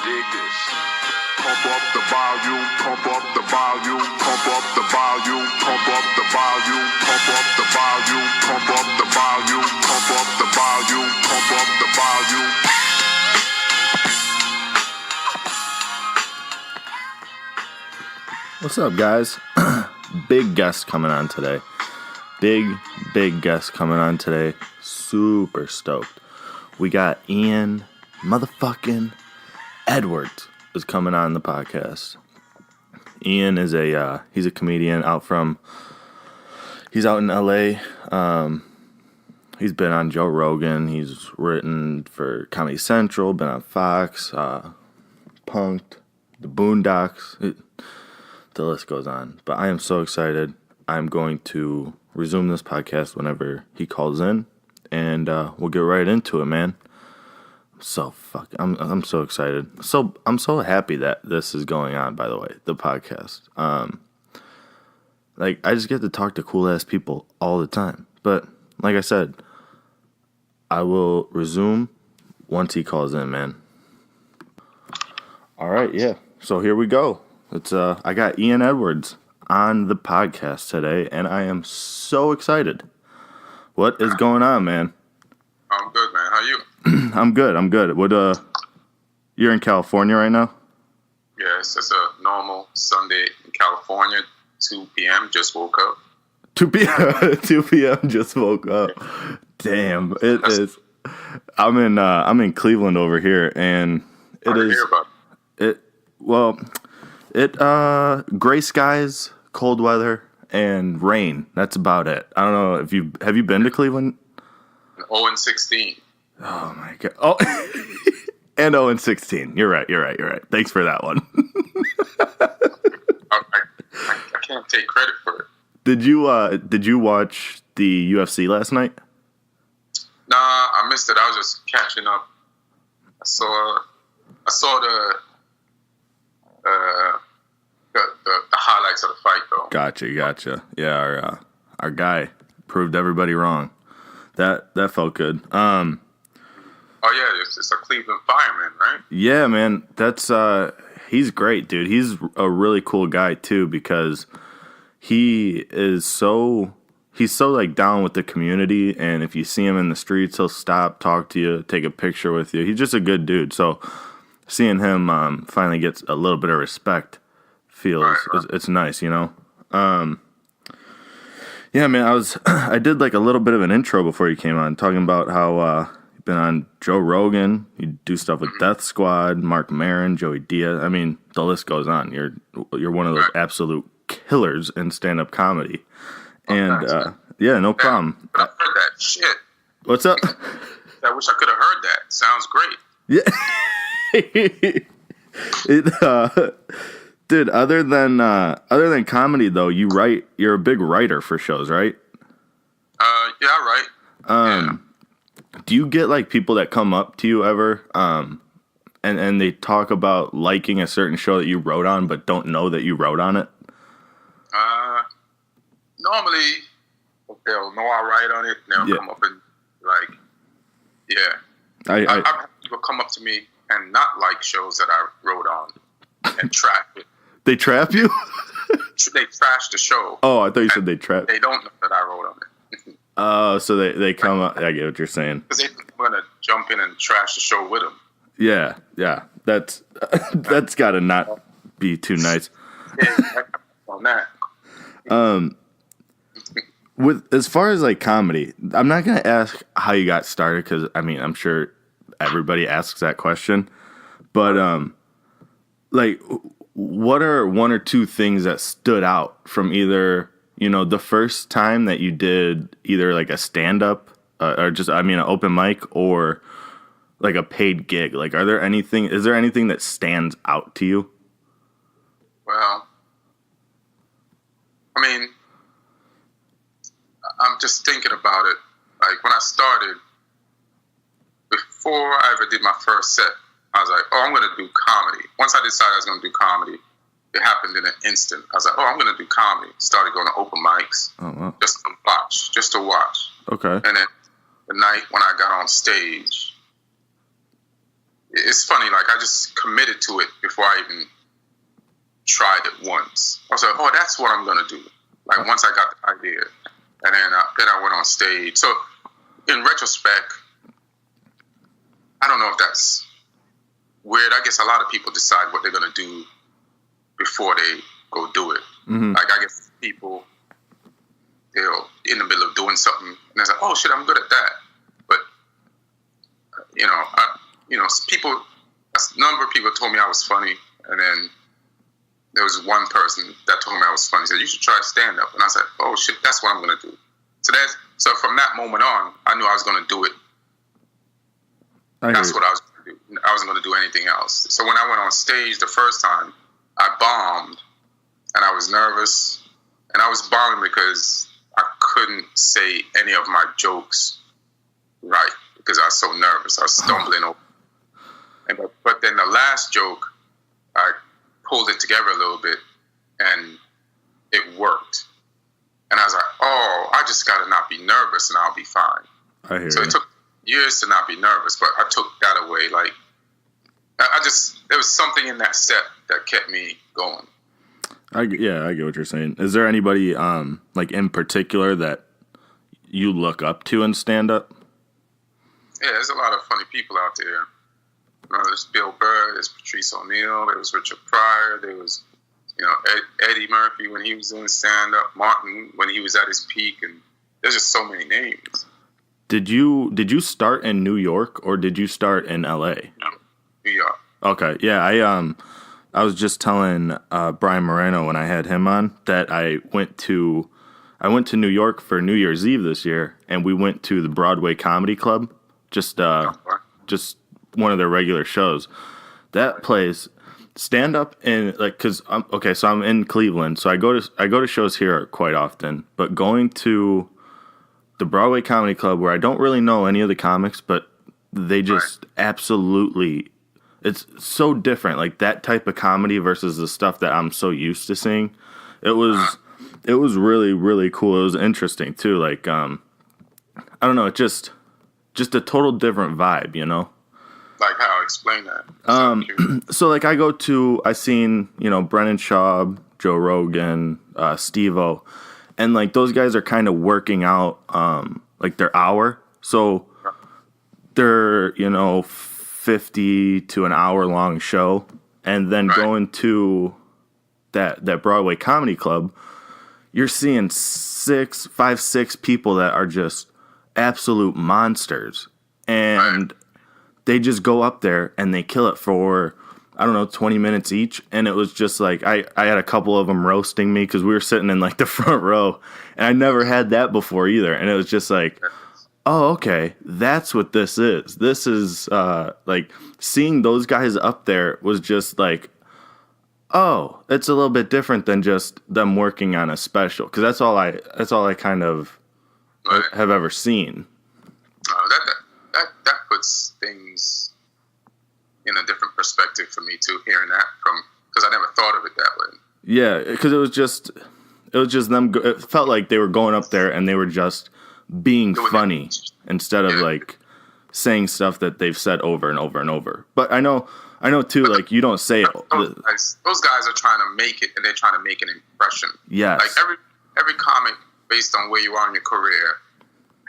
Dig this. Pump up the volume, pump up the volume, pump up the volume, pump up the volume, pump up the volume, pump up the volume, pump up the volume, pump up the volume. What's up, guys? Big guest coming on today. Big guest coming on today. Super stoked. We got Ian motherfucking Edwards is coming on the podcast. Ian is he's a comedian he's out in LA. He's been on Joe Rogan. He's written for Comedy Central, been on Fox, Punk'd, The Boondocks. The list goes on. But I am so excited. I'm going to resume this podcast whenever he calls in, and we'll get right into it, man. I'm so excited. I'm so happy that this is going on, by the way, the podcast. I just get to talk to cool ass people all the time. But like I said, I will resume once he calls in, man. All right, yeah. So here we go. I got Ian Edwards on the podcast today, and I am so excited. What is going on, man? I'm good, man. How are you? I'm good. What, you're in California right now? Yes, it's a normal Sunday in California, 2 p.m., just woke up. 2 p.m., just woke up. Damn, it is. I'm in Cleveland over here, and it is. Hear about it. Gray skies, cold weather, and rain. That's about it. I don't know if have you been to Cleveland? 0-16. Oh my god. Oh, and 0-16. You're right. Thanks for that one. I can't take credit for it. Did you watch the UFC last night? Nah, I missed it. I was just catching up. I saw the highlights of the fight, though. Gotcha. Yeah, our guy proved everybody wrong. That felt good. Oh yeah, it's a Cleveland fireman, right? Yeah, man. That's he's great, dude. He's a really cool guy too, because he's so like down with the community, and if you see him in the streets, he'll stop, talk to you, take a picture with you. He's just a good dude. So seeing him finally get a little bit of respect feels it's nice, you know. Yeah, man. I did like a little bit of an intro before you came on, talking about how you've been on Joe Rogan. You do stuff with Death Squad, Mark Maron, Joey Diaz. I mean, the list goes on. You're one of those absolute killers in stand-up comedy. And yeah, no problem. I heard that shit. What's up? I wish I could have heard that. Sounds great. Yeah. Dude, other than comedy though, you're a big writer for shows, right? Yeah, right. Do you get like people that come up to you ever and they talk about liking a certain show that you wrote on but don't know that you wrote on it? Normally they'll know I write on it, and they'll come up and like, yeah. I've had people come up to me and not like shows that I wrote on and trap it. They trap you? They trash the show. Oh, I thought you said they trap. They don't know that I wrote on it. Oh, so they come up. I get what you're saying. Because they're going to jump in and trash the show with them. Yeah. That's got to not be too nice. Yeah, on that. With as far as like comedy, I'm not gonna ask how you got started, because I mean I'm sure everybody asks that question, but like, what are one or two things that stood out from either, you know, the first time that you did either like a stand-up or just, I mean, an open mic, or like a paid gig? Like, is there anything that stands out to you? Well, I mean, I'm just thinking about it. Like, when I started, before I ever did my first set, I was like, oh, I'm going to do comedy. Once I decided I was going to do comedy, it happened in an instant. I was like, oh, I'm going to do comedy. Started going to open mics. Oh, wow. Just to watch. Okay. And then the night when I got on stage, it's funny. Like I just committed to it before I even tried it once. I was like, oh, that's what I'm gonna do. Like once I got the idea, and then I went on stage. So in retrospect, I don't know if that's weird. I guess a lot of people decide what they're gonna do before they go do it. Mm-hmm. Like I guess people, they'll in the middle of doing something and they're like, oh shit, I'm good at that. But people, a number of people told me I was funny, and then there was one person that told me I was funny. He said, you should try stand up. And I said, oh shit, that's what I'm gonna do. So from that moment on, I knew I was gonna do it. That's what I was gonna do. I wasn't gonna do anything else. So when I went on stage the first time, I bombed, and I was nervous, and I was bombing because I couldn't say any of my jokes right because I was so nervous. I was stumbling over. But then the last joke, I pulled it together a little bit, and it worked. And I was like, oh, I just got to not be nervous, and I'll be fine. So it took years to not be nervous, but I took that away. Like, there was something in that set that kept me going. I get what you're saying. Is there anybody, like in particular that you look up to in stand-up? Yeah, there's a lot of funny people out there. There's Bill Burr, there's Patrice O'Neal, there was Richard Pryor, there was, Eddie Murphy when he was doing stand-up, Martin when he was at his peak, and there's just so many names. Did you start in New York or did you start in LA? No, New York. Okay, yeah, I was just telling Brian Moreno when I had him on that I went to New York for New Year's Eve this year, and we went to the Broadway Comedy Club, just one of their regular shows. That place, stand up in because so I'm in Cleveland, so I go to shows here quite often, but going to the Broadway Comedy Club where I don't really know any of the comics, but they just absolutely. It's so different, like that type of comedy versus the stuff that I'm so used to seeing. It was really, really cool. It was interesting too. Like, I don't know, it just a total different vibe, Like how? Explain that. So like I seen, Brennan Schaub, Joe Rogan, Steve-O, and like those guys are kind of working out, like their hour. So they're, 50 to an hour long show, and then going to that Broadway Comedy Club, you're seeing 6 people that are just absolute monsters, and they just go up there and they kill it for 20 minutes each. And it was just like I had a couple of them roasting me because we were sitting in like the front row, and I never had that before either. And it was just like, oh, okay, that's what this is. This is like seeing those guys up there was just like, oh, it's a little bit different than just them working on a special, because that's all I kind of have ever seen. That puts things in a different perspective for me too. Hearing that because I never thought of it that way. Yeah, because it was just them. It felt like they were going up there and they were just being funny instead of like saying stuff that they've said over and over and over. But I know too, like you don't say it. Those guys are trying to make it, and they're trying to make an impression. Yes. Like every comic, based on where you are in your career,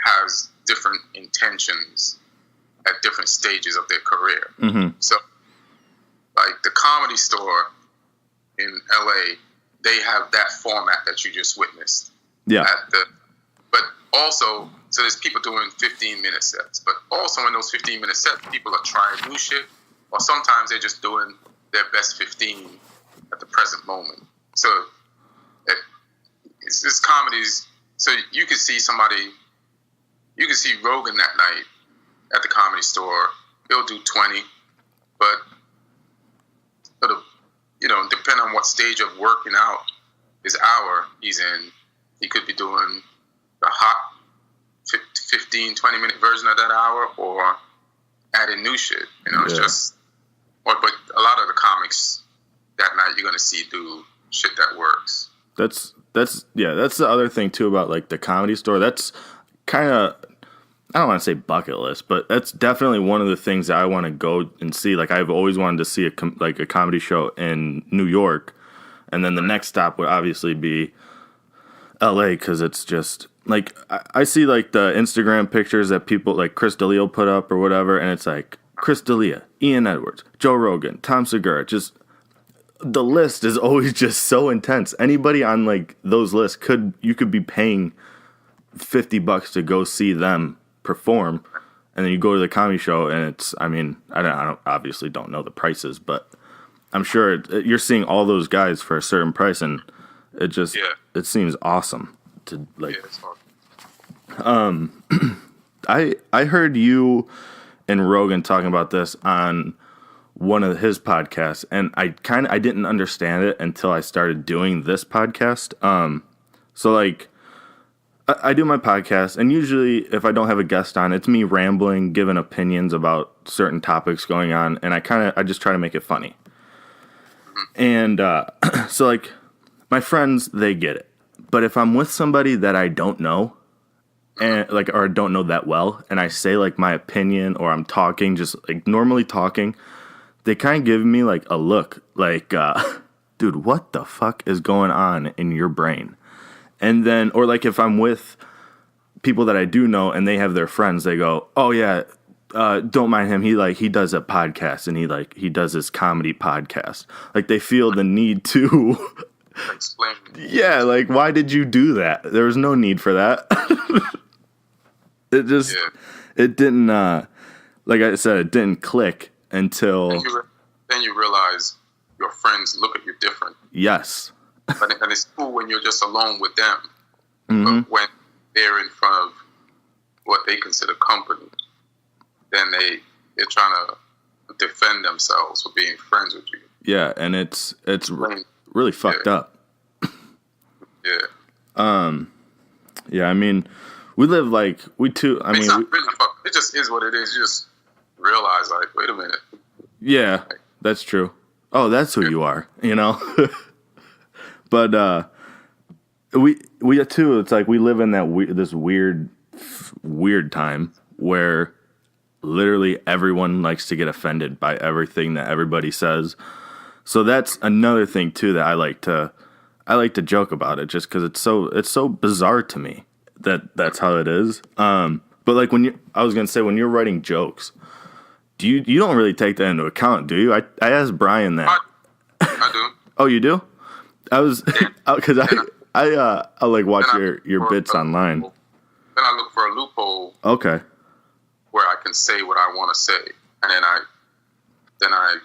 has different intentions at different stages of their career. Mm-hmm. So, like the Comedy Store in LA, they have that format that you just witnessed. Yeah. But also, so there's people doing 15-minute sets. But also in those 15-minute sets, people are trying new shit, or sometimes they're just doing their best 15 at the present moment. So it's comedies. So you could see Rogan that night at the Comedy Store. He'll do 20, but depending on what stage of working out his hour he's in, he could be doing the hot 15, 20-minute version of that hour, or adding new shit. It's just, but a lot of the comics that night you're going to see do shit that works. That's the other thing too about like the Comedy Store. That's kind of, I don't want to say bucket list, but that's definitely one of the things that I want to go and see. Like, I've always wanted to see a comedy show in New York, and then the next stop would obviously be LA, because it's just like I see like the Instagram pictures that people like Chris D'Elia put up or whatever, and it's like Chris D'Elia, Ian Edwards, Joe Rogan, Tom Segura. Just the list is always just so intense. Anybody on like those lists you could be paying $50 to go see them perform, and then you go to the comedy show, and it's, I mean, I don't obviously don't know the prices, but I'm sure you're seeing all those guys for a certain price, and it just it seems awesome to like. I heard you and Rogan talking about this on one of his podcasts, and I didn't understand it until I started doing this podcast. So like I do my podcast, and usually if I don't have a guest on, it's me rambling, giving opinions about certain topics going on, and I just try to make it funny. And so like my friends, they get it. But if I'm with somebody that I don't know, and like, or don't know that well, and I say like my opinion, or I'm talking, just like normally talking, they kind of give me like a look like, dude, what the fuck is going on in your brain? And then, or like if I'm with people that I do know and they have their friends, they go, oh yeah, don't mind him. He does a podcast, and he does his comedy podcast. Like they feel the need to explain. Yeah, like why did you do that? There was no need for that. It just, it didn't, like I said, it didn't click until. Then you realize your friends look at you different. Yes. And it's cool when you're just alone with them. Mm-hmm. But when they're in front of what they consider company, then they're trying to defend themselves for being friends with you. Yeah, and it's really fucked up. Yeah. Yeah, I mean, we live like it's not really fucked. It just is what it is. You just realize, like, wait a minute. Yeah, that's true. Oh, that's who you are, you know? But we too, it's like we live in this weird time where literally everyone likes to get offended by everything that everybody says. So that's another thing too that I like to joke about it, just because it's so bizarre to me that's how it is. But like when you're writing jokes, you don't really take that into account, do you? I asked Brian that. I do. Oh, you do? I was because I like watch your bits online. Then I look for a loophole. Okay. Where I can say what I want to say, and then I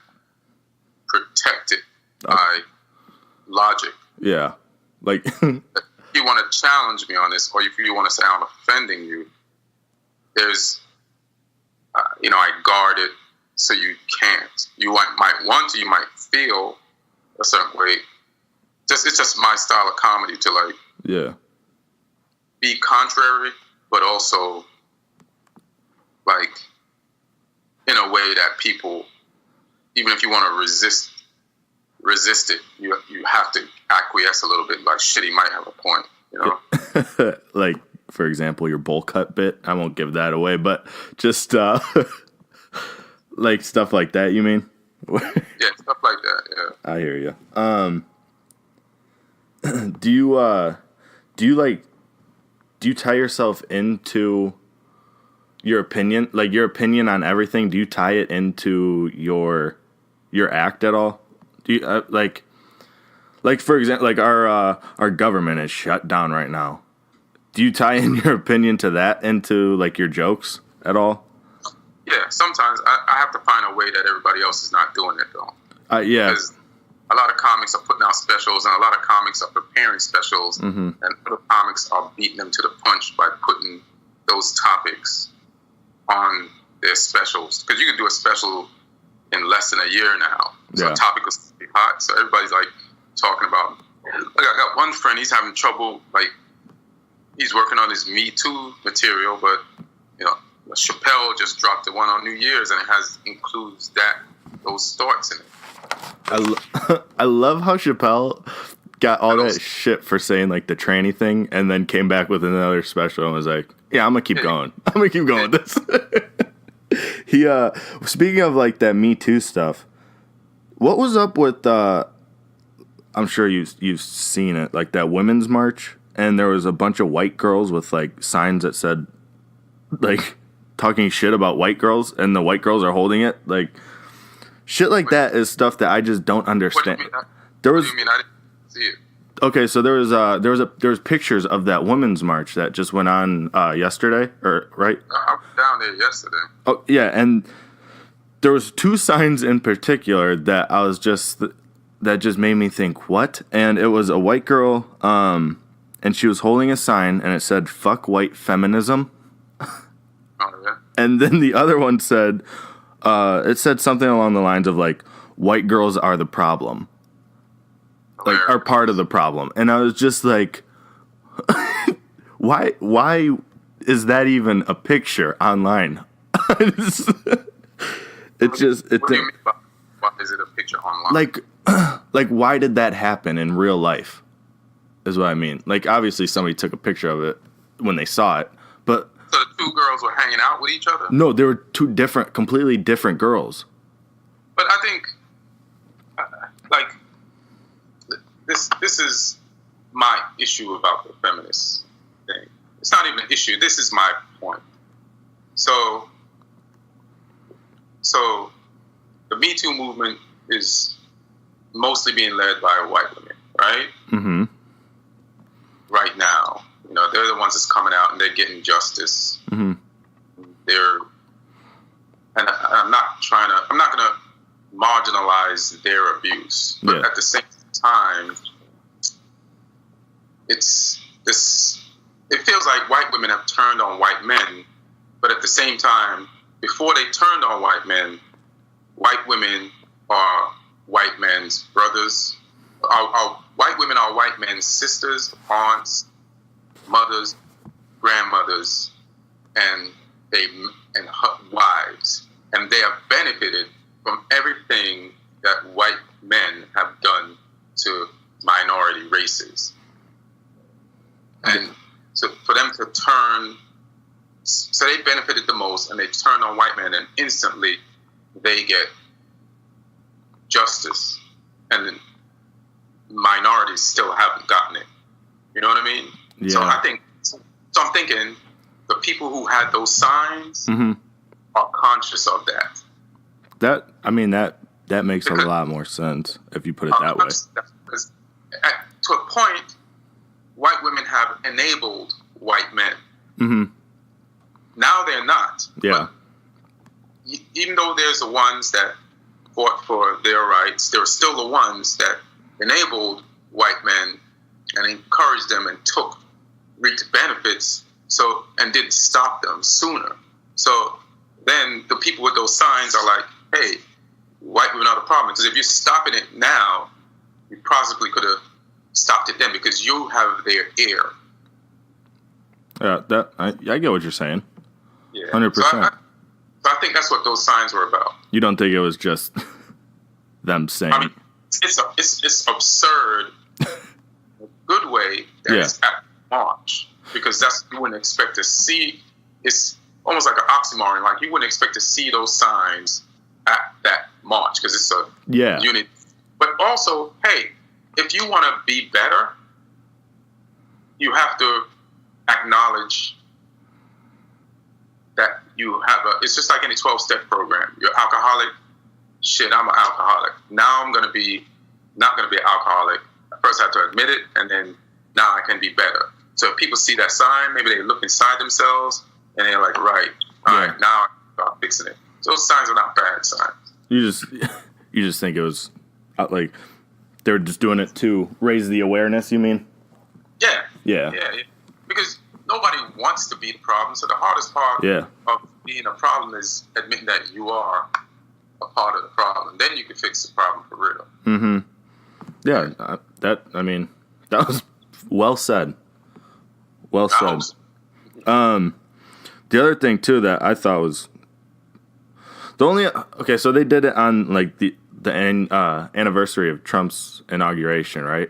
protect it by logic. Yeah, like if you want to challenge me on this, or if you want to say I'm offending you, there's, I guard it so you can't. You might want to, you might feel a certain way. It's just my style of comedy to like, be contrary, but also like in a way that people, even if you want to resist it, you have to acquiesce a little bit. Like, shit, he might have a point, you know. Like, for example, your bowl cut bit. I won't give that away, but just like stuff like that. You mean? Yeah, stuff like that. Yeah, I hear you. Do you tie yourself into your opinion, like your opinion on everything? Do you tie it into your act at all? Do you like for example, like our government is shut down right now. Do you tie in your opinion to that into like your jokes at all? Yeah, sometimes I have to find a way that everybody else is not doing it though. Yeah. Because a lot of comics are putting out specials, and a lot of comics are preparing specials, and other comics are beating them to the punch by putting those topics on their specials. Because you can do a special in less than a year now. So the topic was hot, so everybody's like talking about. Like, I got one friend, he's having trouble, like he's working on his Me Too material, but Chappelle just dropped the one on New Year's, and it includes those thoughts in it. I love how Chappelle got all that shit for saying like the tranny thing, and then came back with another special and was like, Yeah, I'm gonna keep going. I'm gonna keep going with this. He speaking of like that Me Too stuff, what was up with I'm sure you've seen it, like that women's march, and there was a bunch of white girls with like signs that said like talking shit about white girls, and the white girls are holding it, like shit like that is stuff that I just don't understand. What do you mean? I didn't see it. Okay, so there was pictures of that women's march that just went on yesterday, or right? I was down there yesterday. Oh yeah, and there was two signs in particular that just made me think, what? And it was a white girl, and she was holding a sign, and it said "fuck white feminism." Oh yeah. And then the other one said, it said something along the lines of like, "white girls are the problem." Like, are part of the problem. And I was just like, why is that even a picture online? It just... What do you mean by why is it a picture online? Like, why did that happen in real life? Is what I mean. Like, obviously somebody took a picture of it when they saw it, but... So the two girls were hanging out with each other? No, they were two completely different girls. But I think, This is my issue about the feminist thing. It's not even an issue. This is my point. So the Me Too movement is mostly being led by white women, right? Mm-hmm. Right now, they're the ones that's coming out and they're getting justice. Mm-hmm. I'm not going to marginalize their abuse, but at the same time, it feels like white women have turned on white men, but at the same time, before they turned on white men, white women are white men's brothers. White women are white men's sisters, aunts, mothers, grandmothers, and wives, and they have benefited from everything that white men have done to minority races. And so for them to turn, so they benefited the most, and they turned on white men, and instantly they get justice, and then minorities still haven't gotten it. You know what I mean? Yeah. So I'm thinking the people who had those signs mm-hmm. are conscious of that. That makes a lot more sense if you put it that way. To a point, white women have enabled white men. Mm-hmm. Now they're not. Yeah. But even though there's the ones that fought for their rights, there are still the ones that enabled white men and encouraged them and reaped benefits, and didn't stop them sooner. So then the people with those signs are like, hey, white women are the problem. Because if you're stopping it now, you possibly could have stopped it then, because you have their ear. Yeah, I get what you're saying. Yeah, 100%. So I think that's what those signs were about. You don't think it was just them saying? I mean, it's absurd. A good way that it's at March, because that's you wouldn't expect to see. It's almost like an oxymoron. Like you wouldn't expect to see those signs at that march because it's a unit. But also, hey, if you want to be better, you have to acknowledge that you have it's just like any 12-step program. You're alcoholic. Shit, I'm an alcoholic. Now I'm going to be not going to be an alcoholic. First I have to admit it, and then now I can be better. So if people see that sign, maybe they look inside themselves, and they're like, right, all right, now I can start fixing it. So those signs are not bad signs. You just think it was like they were just doing it to raise the awareness, you mean? Yeah. Because nobody wants to be the problem. So the hardest part of being a problem is admitting that you are a part of the problem. Then you can fix the problem for real. Mm-hmm. Yeah, that was well said. Well said. The other thing too that I thought was so they did it on like the anniversary of Trump's inauguration, right?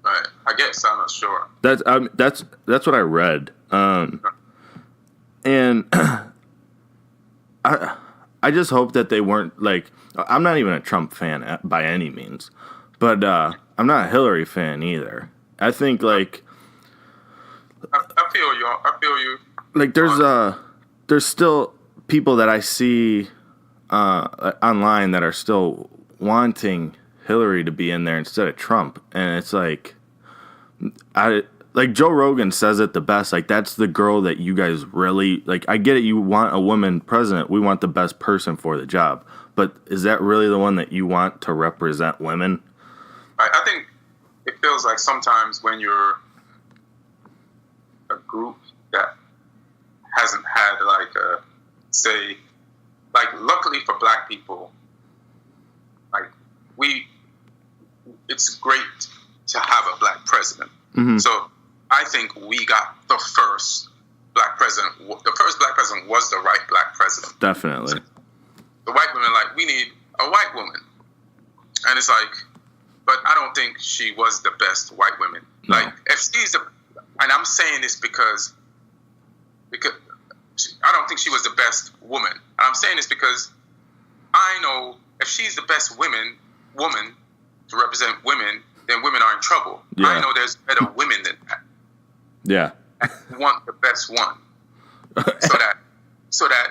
Right. I guess I'm not sure. That's what I read. And I just hope that they weren't like. I'm not even a Trump fan by any means, but I'm not a Hillary fan either. I think like I feel you. I feel you. Like there's still people that I see online that are still wanting Hillary to be in there instead of Trump, and it's like like Joe Rogan says it the best. Like, that's the girl that you guys really like. I get it. You want a woman president. We want the best person for the job. But is that really the one that you want to represent women? I think it feels like sometimes when you're a group that hasn't had luckily for black people, it's great to have a black president. Mm-hmm. So I think we got the first black president. The first black president was the right black president. Definitely. So the white women we need a white woman. And it's but I don't think she was the best white woman. No. If she's and I'm saying this because I don't think she was the best woman. And I'm saying this because I know if she's the best woman to represent women, then women are in trouble. Yeah. I know there's better women than that. Yeah. And you want the best one. so that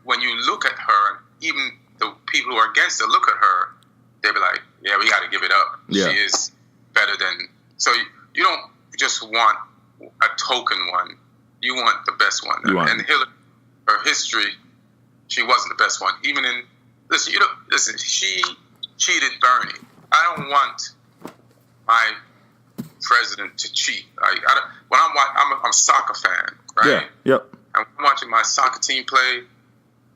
when you look at her, even the people who are against her look at her, they'll be like, yeah, we got to give it up. Yeah. She is better than... So you don't just want a token one. You want the best one. And Hillary, her history, she wasn't the best one. Even in... Listen, she cheated Bernie. I don't want my president to cheat. I'm a soccer fan, right? Yeah. Yep. I'm watching my soccer team play.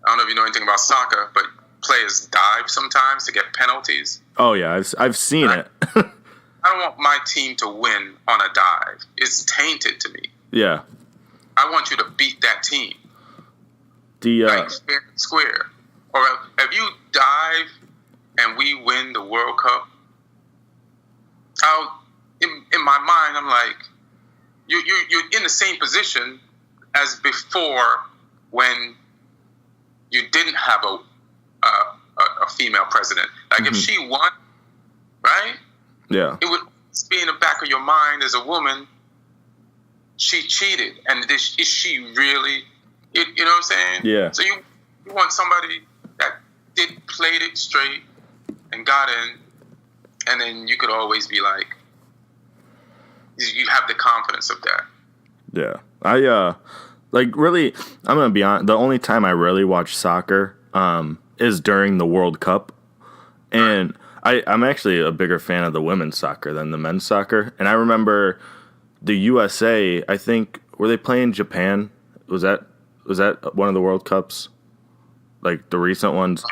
I don't know if you know anything about soccer, but players dive sometimes to get penalties. Oh yeah, I've seen it. I don't want my team to win on a dive. It's tainted to me. Yeah. I want you to beat that team. Square. Or if you dive and we win the World Cup, in my mind, I'm like, you're in the same position as before when you didn't have a female president. Mm-hmm. If she won, right? Yeah. It would be in the back of your mind as a woman, she cheated. And is she really, you know what I'm saying? Yeah. So you want somebody that played it straight and got in, and then you could always be like, you have the confidence of that. Yeah. Really, I'm going to be honest, the only time I really watch soccer is during the World Cup. And I'm actually a bigger fan of the women's soccer than the men's soccer. And I remember the USA, I think, were they playing Japan? Was that one of the World Cups? Like the recent ones?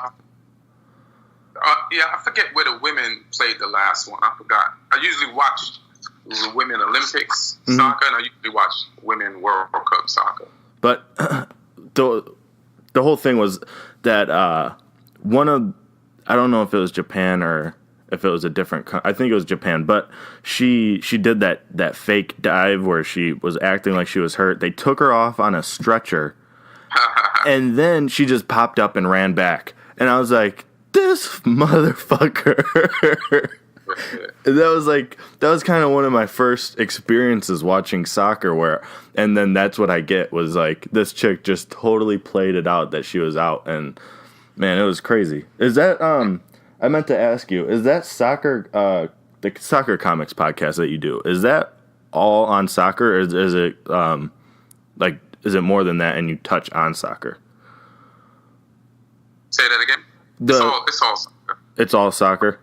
Yeah, I forget where the women played the last one. I forgot. I usually watch the Women Olympics soccer, and I usually watch Women World Cup soccer. But the whole thing was that I don't know if it was Japan or if it was a different I think it was Japan, but she did that fake dive where she was acting like she was hurt. They took her off on a stretcher, and then she just popped up and ran back. And I was like, this motherfucker. That was kind of one of my first experiences watching soccer and then that's what I get was like, this chick just totally played it out that she was out, and man, it was crazy. Is that, I meant to ask you, is that soccer, the Soccer Comics podcast that you do, is that all on soccer, or is it, is it more than that and you touch on soccer? Say that again? It's all soccer. It's all soccer?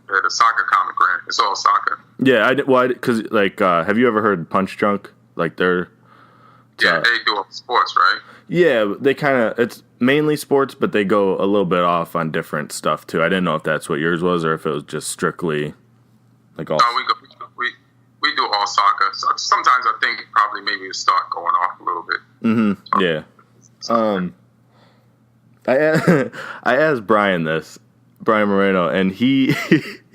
Yeah, the Soccer Comic brand. It's all soccer. Yeah, because have you ever heard Punch Drunk? Like they're... Yeah, they do sports, right? Yeah, they kind of... It's mainly sports, but they go a little bit off on different stuff, too. I didn't know if that's what yours was or if it was just strictly all... No, we do all soccer. So sometimes I think probably maybe we start going off a little bit. Mm-hmm, yeah. I asked Brian Moreno, and he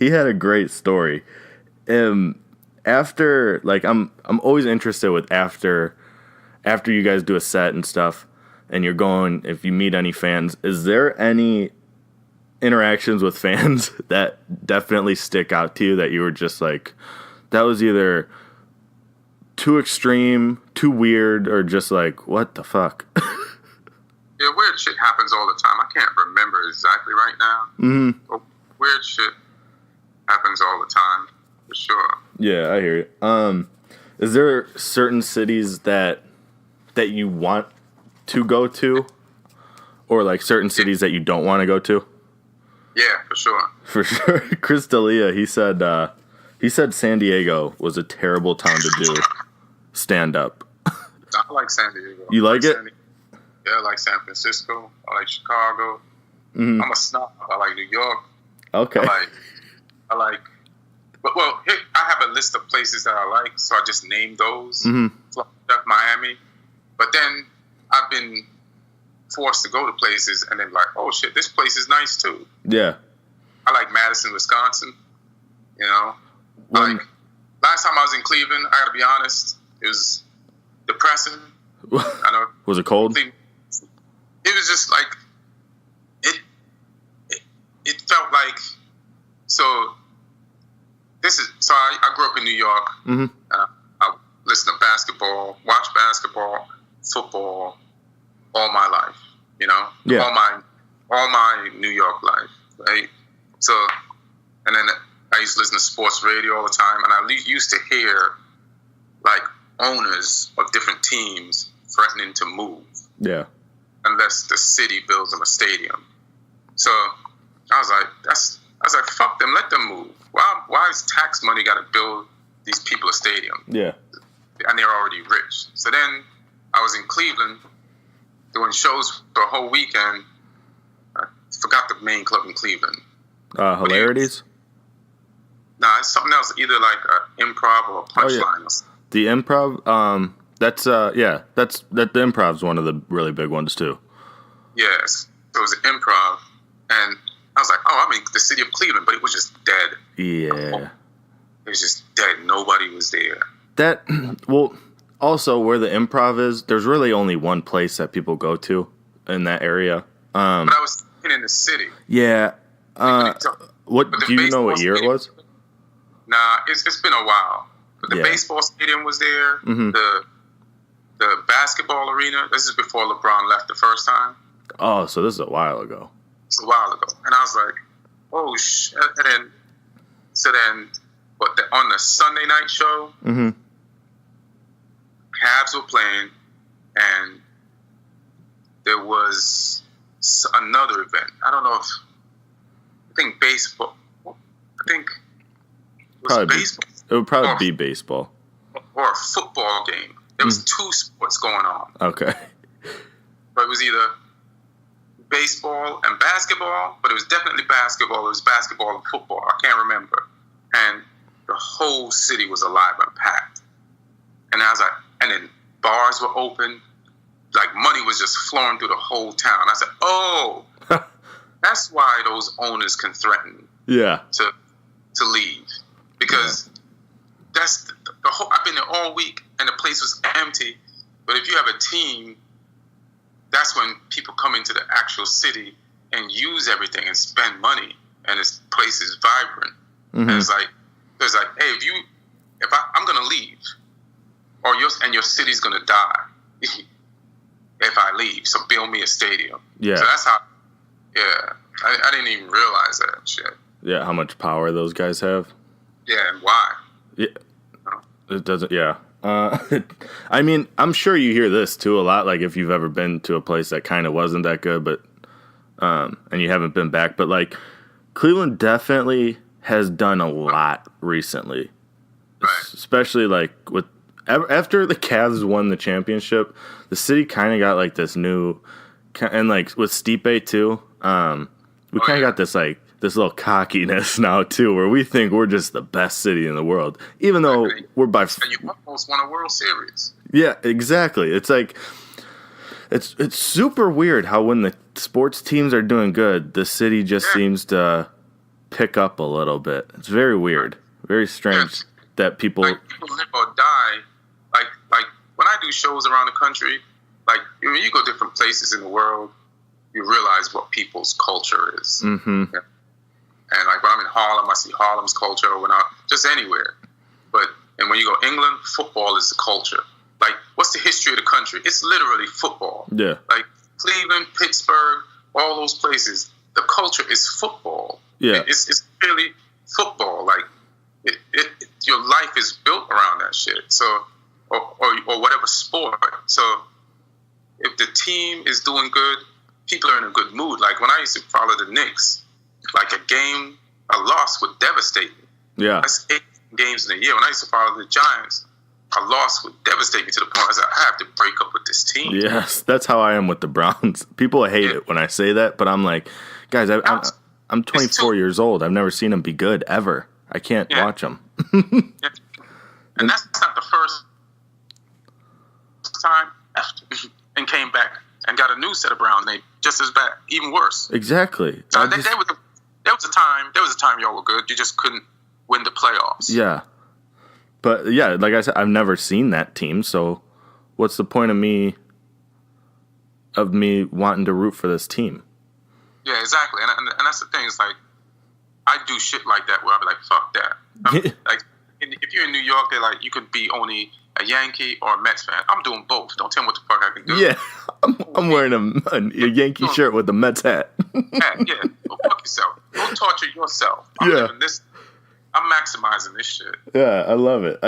had a great story. After, I'm always interested with after after you guys do a set and stuff, and you're going, if you meet any fans, is there any interactions with fans that definitely stick out to you that you were just like, that was either too extreme, too weird, or just like, what the fuck? Yeah, weird shit happens all the time. I can't remember exactly right now. Mm-hmm. But weird shit happens all the time, for sure. Yeah, I hear you. Is there certain cities that you want to go to, or like certain cities that you don't want to go to? Yeah, for sure. For sure. Chris D'Elia, he said San Diego was a terrible town to do stand up. I like San Diego. You like it? Yeah, I like San Francisco. I like Chicago. Mm-hmm. I'm a snob. I like New York. Okay. I like. Well, I have a list of places that I like, so I just named those. Mm-hmm. Florida, Miami. But then I've been forced to go to places and then like, oh shit, this place is nice too. Yeah. I like Madison, Wisconsin. You know? Like, last time I was in Cleveland, I gotta be honest, it was depressing. I know. Was it cold? It was just like, it felt like, so I grew up in New York. Mm-hmm. I listened to basketball, watch basketball, football, all my life, you know? Yeah. All my New York life, right? So, and then I used to listen to sports radio all the time, and I used to hear, like, owners of different teams threatening to move. Yeah. Unless the city builds them a stadium. So I was like, fuck them, let them move. Why is tax money got to build these people a stadium? Yeah. And they're already rich. So then I was in Cleveland doing shows for a whole weekend. I forgot the main club in Cleveland. Hilarities? Nah, it's something else, either like an improv or a punchline. Oh, yeah. The improv, the improv's one of the really big ones too. Yes. So it was an improv, and I was like, oh, I'm in the city of Cleveland, but it was just dead. Yeah. It was just dead. Nobody was there. Also where the improv is, there's really only one place that people go to in that area. But I was in the city. Yeah. Do you know what year it was? Nah, it's been a while. But the baseball stadium was there. Mm-hmm. The basketball arena. This is before LeBron left the first time. Oh, so this is a while ago. It's a while ago. And I was like, oh, shit. And then, on the Sunday night show, mm-hmm. Cavs were playing, and there was another event. I don't know I think baseball. I think it was baseball. It would probably be baseball. Or a football game. There was two sports going on. Okay. But it was either baseball and basketball, but it was definitely basketball. It was basketball and football. I can't remember. And the whole city was alive and packed. And I was like, and then bars were open. Like money was just flowing through the whole town. I said, oh, that's why those owners can threaten to leave. Because that's the whole, I've been there all week and the place was empty. But if you have a team, that's when people come into the actual city and use everything and spend money, and this place is vibrant. Mm-hmm. And it's like, hey, I'm gonna leave, or your city's gonna die if I leave. So build me a stadium. Yeah. So that's how. Yeah, I didn't even realize that shit. Yeah, how much power those guys have. Yeah, and why? Yeah, it doesn't. Yeah. I mean, I'm sure you hear this too a lot. Like if you've ever been to a place that kind of wasn't that good, but and you haven't been back, but like Cleveland definitely has done a lot recently, right. Especially like after the Cavs won the championship, the city kind of got like this new, and like with Stipe too, we kind of got this like this little cockiness now too, where we think we're just the best city in the world, even though we're by. And you almost won a World Series. Yeah, exactly. It's like it's super weird how when the sports teams are doing good, the city just seems to pick up a little bit. It's very weird, very strange that people. Like people live or die. Like when I do shows shows around the country, like when you go different places in the world, you realize what people's culture is. Mm-hmm. Yeah. And like when I'm in Harlem, I see Harlem's culture. When I just anywhere, and when you go England, football is the culture. Like, what's the history of the country? It's literally football. Yeah. Like Cleveland, Pittsburgh, all those places, the culture is football. Yeah. It's really football. Like your life is built around that shit. So, or whatever sport. So, if the team is doing good, people are in a good mood. Like when I used to follow the Knicks, like a loss would devastate me. Yeah. That's 8 games in a year. When I used to follow the Giants, a loss would devastate me to the point I said, I have to break up with this team. Yes, that's how I am with the Browns. People hate it when I say that, but I'm like, guys, I'm 24 years old. I've never seen them be good ever. I can't watch them. Yeah. And that's not the first time and came back and got a new set of Browns. They just as bad, even worse. Exactly. So there was a time y'all were good. You just couldn't win the playoffs. Yeah. But yeah, like I said, I've never seen that team, so what's the point of me wanting to root for this team? Yeah, exactly. And that's the thing. It's like, I do shit like that where I'll be like, fuck that. Like, if you're in New York, they're like, you could be only a Yankee or a Mets fan. I'm doing both. Don't tell me what the fuck I can do. Yeah, I'm wearing a Yankee shirt with a Mets hat. Yeah. Well, fuck yourself. Go torture yourself. I'm living this. I'm maximizing this shit. Yeah, I love it.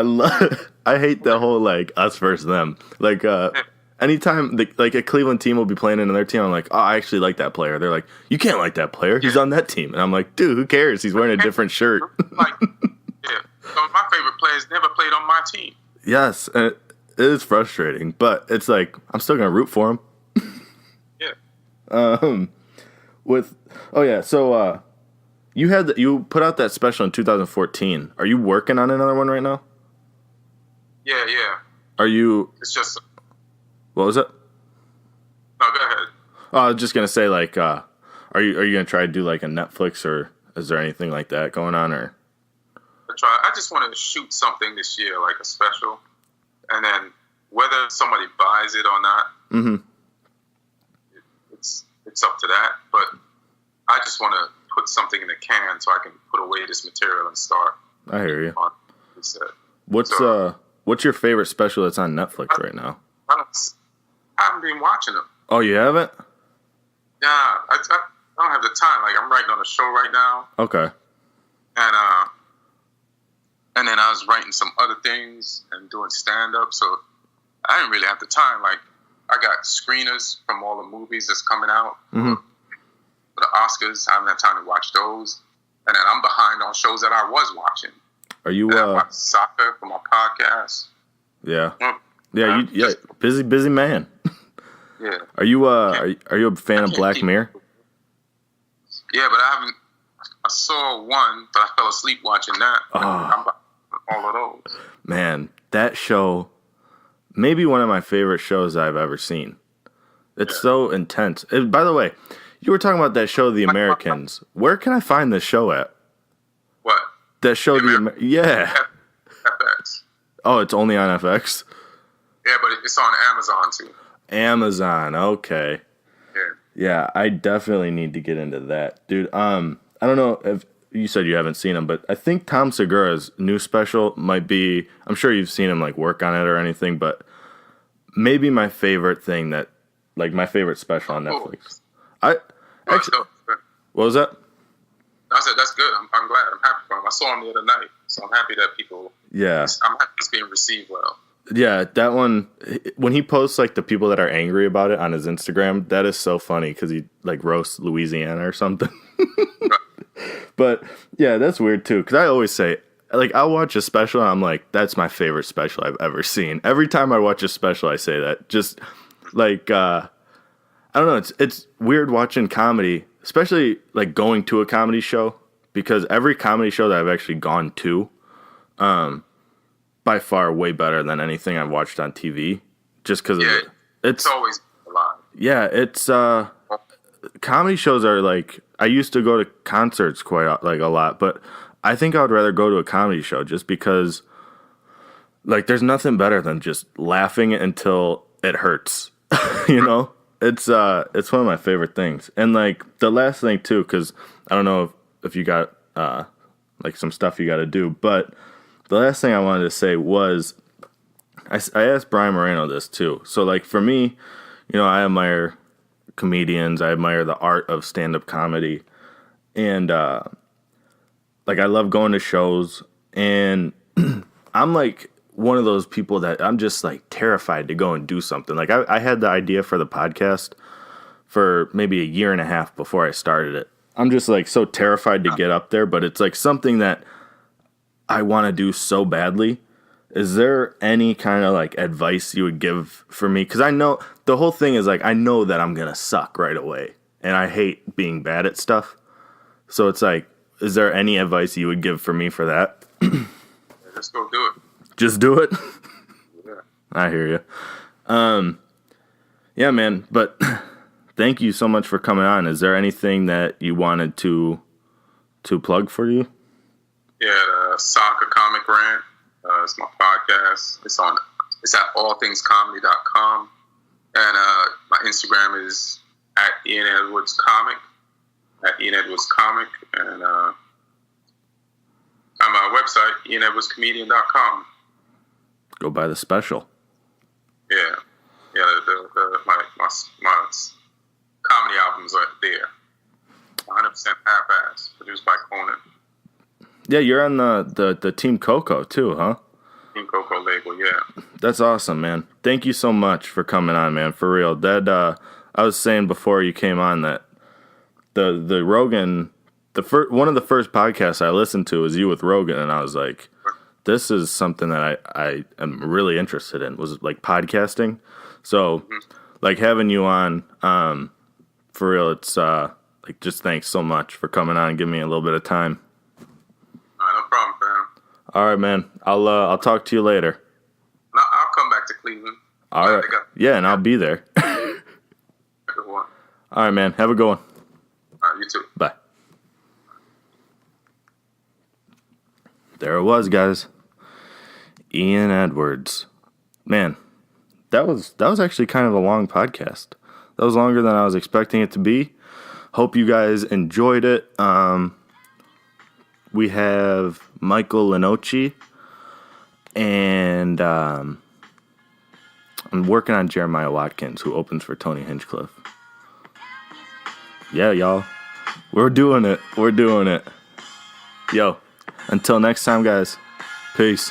I hate the whole like us versus them. Like anytime like a Cleveland team will be playing another team, I'm like, oh, I actually like that player. They're like, you can't like that player. He's on that team. And I'm like, dude, who cares? He's wearing a different shirt. Like, yeah. So my favorite players never played on my team. Yes, and it is frustrating, but it's like I'm still gonna root for him. Yeah. So you put out that special in 2014. Are you working on another one right now? Yeah. Are you? It's just. What was it? No, go ahead. Oh, I was just gonna say, like, are you gonna try to do like a Netflix, or is there anything like that going on, or? I just want to shoot something this year, like a special, and then whether somebody buys it or not, it's up to that. But I just want to put something in the can so I can put away this material and start. I hear you. Instead. What's your favorite special that's on Netflix right now? I haven't been watching them. Oh, you haven't? Yeah, I don't have the time. Like, I'm writing on a show right now. Okay. And then I was writing some other things and doing stand-up, so I didn't really have the time. Like, I got screeners from all the movies that's coming out for the Oscars. I haven't had time to watch those. And then I'm behind on shows that I was watching. Are you? I watch soccer for my podcast. Yeah. Busy man. Yeah. Are you a fan of Black Mirror? Yeah, but I saw one, but I fell asleep watching that. Oh. I'm behind all of those. Man, that show, maybe one of my favorite shows I've ever seen. It's so intense. By the way, you were talking about that show, The Americans. Where can I find this show at? What? That show, yeah. FX. Oh, it's only on FX? Yeah, but it's on Amazon too. Amazon, okay. Yeah, I definitely need to get into that. Dude, I don't know if you said you haven't seen him, but I think Tom Segura's new special might be, I'm sure you've seen him like work on it or anything, but maybe my favorite thing my favorite special on Netflix. What was that? I said, that's good. I'm glad. I'm happy for him. I saw him the other night, so I'm happy that people, I'm happy it's being received well. Yeah, that one, when he posts like the people that are angry about it on his Instagram, that is so funny because he like roasts Louisiana or something. But yeah, that's weird too, because I always say, like, I'll watch a special and I'm like, that's my favorite special I've ever seen. Every time I watch a special, I say that. Just like, I don't know, it's weird watching comedy, especially like going to a comedy show, because every comedy show that I've actually gone to, by far way better than anything I've watched on TV, just because it's always a lot. Yeah, it's comedy shows are like, I used to go to concerts quite like a lot, but I think I would rather go to a comedy show just because like, there's nothing better than just laughing until it hurts. You know, it's one of my favorite things. And like the last thing too, because I don't know if you got like some stuff you got to do, but the last thing I wanted to say was I asked Brian Moreno this too. So like for me, you know, I admire comedians, I admire the art of stand-up comedy, and like I love going to shows, and I'm like one of those people that I'm just like terrified to go and do something. Like I had the idea for the podcast for maybe a year and a half before I started it. I'm just like so terrified to get up there, but it's like something that I want to do so badly. Is there any kind of like advice you would give for me? Because I know the whole thing is like I know that I'm gonna suck right away, and I hate being bad at stuff. So it's like, is there any advice you would give for me for that? Just go do it. Just do it? Yeah. I hear you. Yeah, man. But thank you so much for coming on. Is there anything that you wanted to plug for you? Yeah, the Soccer Comic Rant. It's my podcast. It's at allthingscomedy.com. And my Instagram is at Ian Edwards Comic. At Ian Edwards Comic. And on my website, ianedwardscomedian.com. Go buy the special. Yeah. Yeah, my comedy albums are there. 100% half-ass, produced by Conan. Yeah, you're on the Team Coco too, huh? Team Coco label, yeah. That's awesome, man. Thank you so much for coming on, man. For real. That I was saying before you came on that the Rogan, one of the first podcasts I listened to was you with Rogan, and I was like, this is something that I am really interested in, was like podcasting. So like having you on, for real, it's like just thanks so much for coming on and giving me a little bit of time. No problem, fam. All right, man. I'll talk to you later. No, I'll come back to Cleveland. All right. Yeah, and I'll be there. All right, man. Have a good one. All right, you too. Bye. There it was, guys. Ian Edwards. Man, that was actually kind of a long podcast. That was longer than I was expecting it to be. Hope you guys enjoyed it. We have Michael Lenoci, and I'm working on Jeremiah Watkins, who opens for Tony Hinchcliffe. Yeah, y'all. We're doing it. We're doing it. Yo, until next time, guys. Peace.